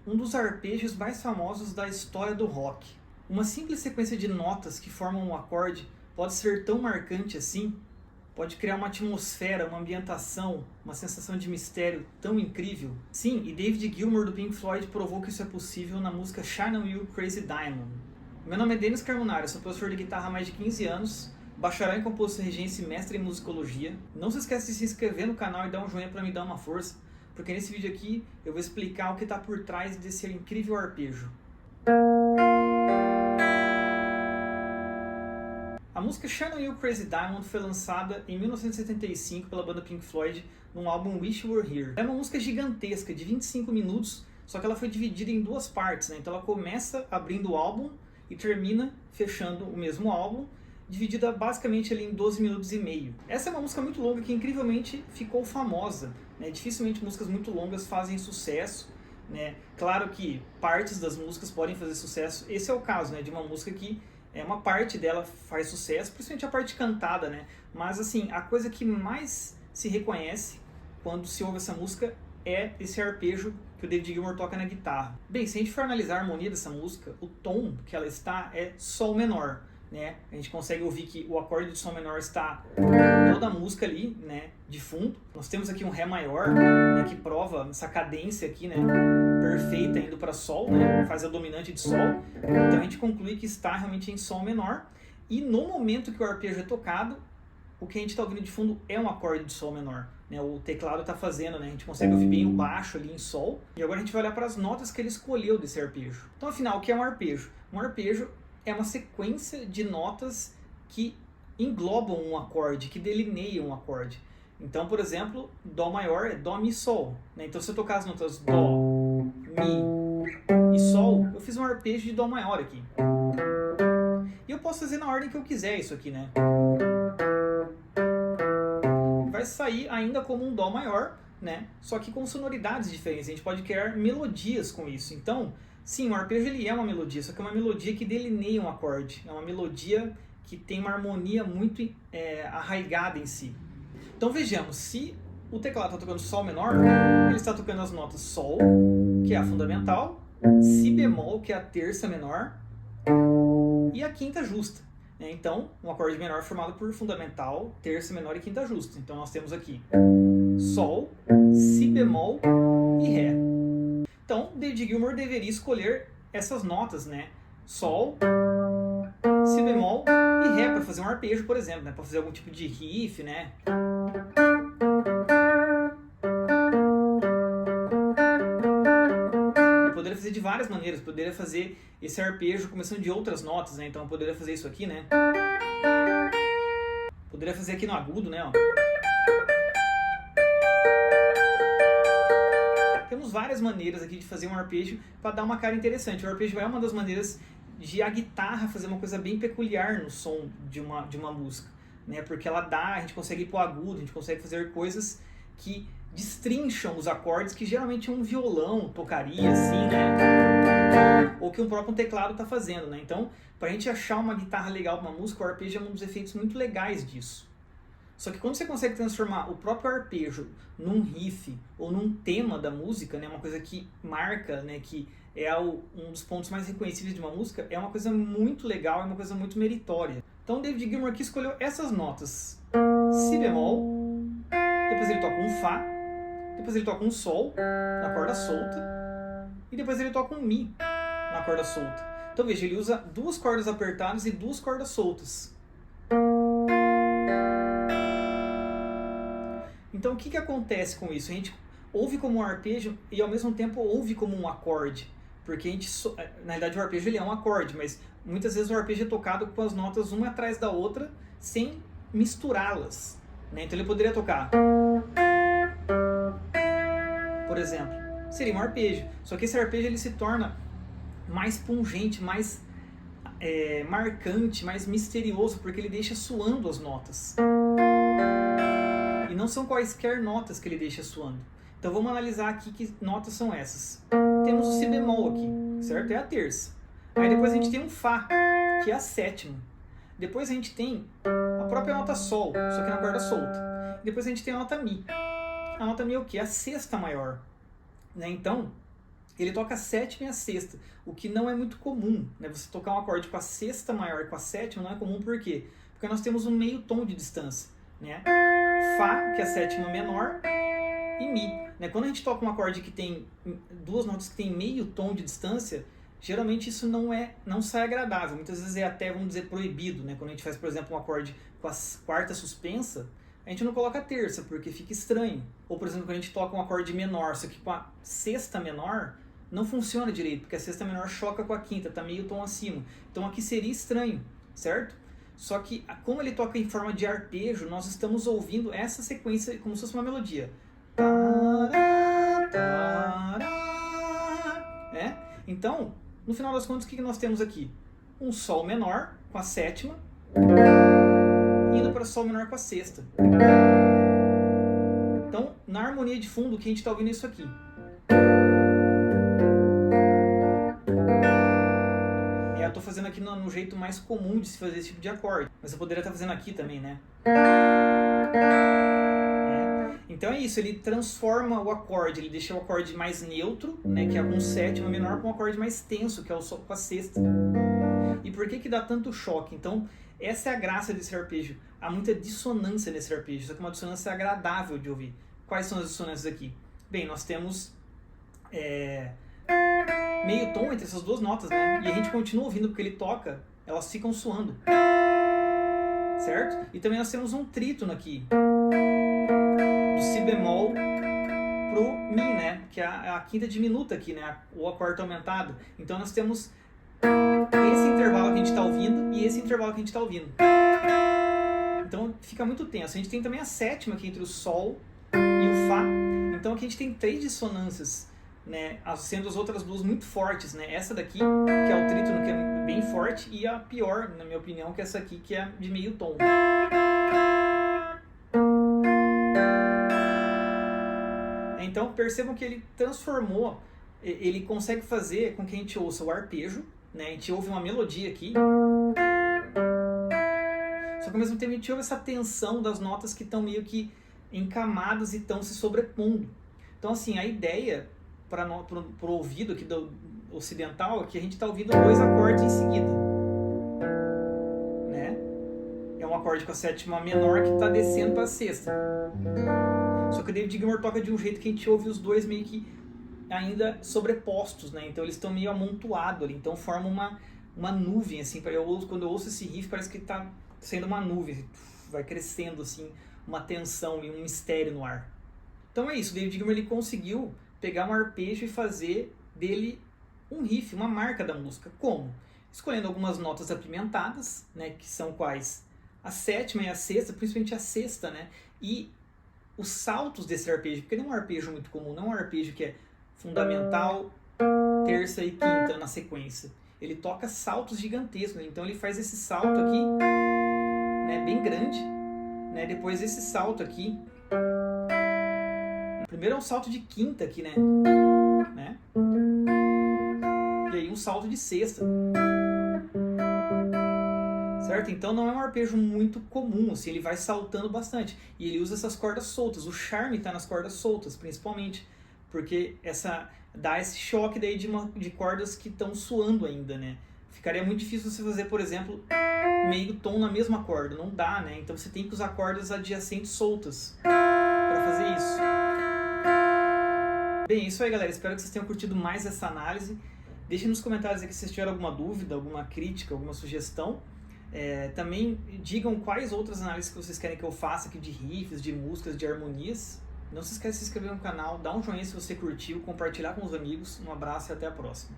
um dos arpejos mais famosos da história do rock. Uma simples sequência de notas que formam um acorde pode ser tão marcante assim, pode criar uma atmosfera, uma ambientação, uma sensação de mistério tão incrível. Sim, e David Gilmour do Pink Floyd provou que isso é possível na música Shine On You Crazy Diamond. Meu nome é Denis Carmunari, sou professor de guitarra há mais de 15 anos, bacharel em composição regência e mestre em musicologia. Não se esqueça de se inscrever no canal e dar um joinha para me dar uma força, porque nesse vídeo aqui eu vou explicar o que está por trás desse incrível arpejo. A música Shine On You Crazy Diamond foi lançada em 1975 pela banda Pink Floyd num álbum Wish You Were Here. É uma música gigantesca, de 25 minutos, só que ela foi dividida em duas partes, né? Então ela começa abrindo o álbum e termina fechando o mesmo álbum, dividida basicamente ali em 12 minutos e meio. Essa é uma música muito longa que incrivelmente ficou famosa, né? Dificilmente músicas muito longas fazem sucesso, né? Claro que partes das músicas podem fazer sucesso, esse é o caso, né? De uma música que uma parte dela faz sucesso, principalmente a parte cantada, né? Mas assim, a coisa que mais se reconhece quando se ouve essa música é esse arpejo que o David Gilmour toca na guitarra. Bem, se a gente for analisar a harmonia dessa música, o tom que ela está é Sol menor, né? A gente consegue ouvir que o acorde de Sol menor está toda a música ali, né, de fundo. Nós temos aqui um Ré maior, né, que prova essa cadência aqui, né, perfeita indo para Sol, né, faz a dominante de Sol. Então a gente conclui que está realmente em Sol menor. E no momento que o arpejo é tocado, o que a gente está ouvindo de fundo é um acorde de Sol menor, né? O teclado está fazendo, né? A gente consegue ouvir bem o baixo ali em Sol. E agora a gente vai olhar para as notas que ele escolheu desse arpejo. Então, afinal, o que é um arpejo? Um arpejo é uma sequência de notas que englobam um acorde, que delineiam um acorde. Então, por exemplo, Dó maior é Dó, Mi, Sol, né? Então, se eu tocar as notas Dó, Mi e Sol, eu fiz um arpejo de Dó maior aqui. E eu posso fazer na ordem que eu quiser isso aqui, né? Vai sair ainda como um Dó maior, né? Só que com sonoridades diferentes. A gente pode criar melodias com isso. Então, sim, o arpejo ele é uma melodia, só que é uma melodia que delineia um acorde. É uma melodia que tem uma harmonia muito arraigada em si. Então vejamos, se o teclado está tocando Sol menor, ele está tocando as notas Sol, que é a fundamental, Si bemol, que é a terça menor, e a quinta justa. Então, um acorde menor formado por fundamental, terça menor e quinta justa. Então nós temos aqui Sol, Si bemol e Ré. Então, David Gilmour deveria escolher essas notas, né? Sol, Si bemol e Ré para fazer um arpejo, por exemplo, né? Para fazer algum tipo de riff, né? Eu poderia fazer de várias maneiras. Poderia fazer esse arpejo começando de outras notas, né? Então eu poderia fazer isso aqui, né? Poderia fazer aqui no agudo, né? Ó. Temos várias maneiras aqui de fazer um arpejo para dar uma cara interessante. O arpejo é uma das maneiras de a guitarra fazer uma coisa bem peculiar no som de uma música, né? Porque ela dá, a gente consegue ir pro agudo, a gente consegue fazer coisas que destrincham os acordes que geralmente um violão tocaria, assim, né? Ou que o próprio teclado está fazendo, né? Então, para a gente achar uma guitarra legal para uma música, o arpejo é um dos efeitos muito legais disso. Só que quando você consegue transformar o próprio arpejo num riff ou num tema da música, né, uma coisa que marca, né, que é um dos pontos mais reconhecíveis de uma música, é uma coisa muito legal, é uma coisa muito meritória. Então David Gilmour aqui escolheu essas notas. Si bemol, depois ele toca um Fá, depois ele toca um Sol na corda solta e depois ele toca um Mi na corda solta. Então veja, ele usa duas cordas apertadas e duas cordas soltas. Então o que acontece com isso? A gente ouve como um arpejo e ao mesmo tempo ouve como um acorde. Porque a gente, na realidade o arpejo ele é um acorde, mas muitas vezes o arpejo é tocado com as notas uma atrás da outra sem misturá-las, né? Então ele poderia tocar, por exemplo, seria um arpejo. Só que esse arpejo ele se torna mais pungente, mais marcante, mais misterioso, porque ele deixa soando as notas. E não são quaisquer notas que ele deixa soando. Então vamos analisar aqui que notas são essas. Temos o Si bemol aqui, certo? É a terça. Aí depois a gente tem um Fá, que é a sétima. Depois a gente tem a própria nota Sol, só que na corda solta. Depois a gente tem a nota Mi. A nota Mi é o quê? A sexta maior. Né? Então, ele toca a sétima e a sexta, o que não é muito comum, né? Você tocar um acorde com a sexta maior e com a sétima não é comum, por quê? Porque nós temos um meio tom de distância, né? Fá, que é a sétima menor, e Mi, né? Quando a gente toca um acorde que tem duas notas que tem meio tom de distância, geralmente isso não sai agradável, muitas vezes é até, vamos dizer, proibido, né? Quando a gente faz, por exemplo, um acorde com a quarta suspensa, a gente não coloca a terça, porque fica estranho. Ou, por exemplo, quando a gente toca um acorde menor, só que com a sexta menor, não funciona direito, porque a sexta menor choca com a quinta, tá meio tom acima. Então aqui seria estranho, certo? Só que, como ele toca em forma de arpejo, nós estamos ouvindo essa sequência como se fosse uma melodia. É? Então, no final das contas, o que nós temos aqui? Um Sol menor com a sétima, indo para Sol menor com a sexta. Então, na harmonia de fundo, o que a gente está ouvindo é isso aqui. Eu estou fazendo aqui no jeito mais comum de se fazer esse tipo de acorde, mas eu poderia estar fazendo aqui também, né? Então é isso, ele transforma o acorde, ele deixa o acorde mais neutro, né, que é um sétima menor, com um acorde mais tenso, que é o Sol com a sexta. E por que dá tanto choque? Então, essa é a graça desse arpejo. Há muita dissonância nesse arpejo, só que uma dissonância agradável de ouvir. Quais são as dissonâncias aqui? Bem, nós temos meio tom entre essas duas notas, né? E a gente continua ouvindo porque ele toca, elas ficam soando. Certo? E também nós temos um trítono aqui. Do Si bemol pro Mi, né? Que é a quinta diminuta aqui, né? Ou a quarta aumentada. Então nós temos esse intervalo que a gente está ouvindo e esse intervalo que a gente está ouvindo. Então fica muito tenso. A gente tem também a sétima aqui entre o Sol e o Fá. Então aqui a gente tem 3 dissonâncias, né? Sendo as outras duas muito fortes, né? Essa daqui, que é o trítono, que é bem forte, e a pior, na minha opinião, que é essa aqui, que é de meio tom. Então percebam que ele transformou, ele consegue fazer com que a gente ouça o arpejo, né? A gente ouve uma melodia aqui, só que ao mesmo tempo a gente ouve essa tensão das notas que estão meio que encamadas e estão se sobrepondo. Então assim, a ideia para o ouvido aqui do ocidental é que a gente está ouvindo 2 acordes em seguida, né? É um acorde com a sétima menor que está descendo para a sexta. Só que o David Gilmour toca de um jeito que a gente ouve os dois meio que ainda sobrepostos, né? Então eles estão meio amontoados ali, então forma uma nuvem, assim. Quando eu ouço esse riff, parece que está sendo uma nuvem, vai crescendo, assim, uma tensão e um mistério no ar. Então é isso, o David Gilmour ele conseguiu pegar um arpejo e fazer dele um riff, uma marca da música. Como? Escolhendo algumas notas apimentadas, né? Que são quais? A sétima e a sexta, principalmente a sexta, né? E os saltos desse arpejo, porque não é um arpejo muito comum, não é um arpejo que é fundamental, terça e quinta na sequência. Ele toca saltos gigantescos, então ele faz esse salto aqui, né, bem grande, né, depois esse salto aqui. Primeiro é um salto de quinta aqui, né? E aí um salto de sexta. Certo? Então não é um arpejo muito comum, assim, ele vai saltando bastante. E ele usa essas cordas soltas. O charme está nas cordas soltas, principalmente. Porque dá esse choque daí de cordas que estão suando ainda, né? Ficaria muito difícil você fazer, por exemplo, meio tom na mesma corda. Não dá, né? Então você tem que usar cordas adjacentes soltas para fazer isso. Bem, é isso aí, galera. Espero que vocês tenham curtido mais essa análise. Deixem nos comentários aqui se vocês tiverem alguma dúvida, alguma crítica, alguma sugestão. Também digam quais outras análises que vocês querem que eu faça aqui de riffs, de músicas, de harmonias. Não se esqueça de se inscrever no canal, dar um joinha se você curtiu, compartilhar com os amigos. Um abraço e até a próxima.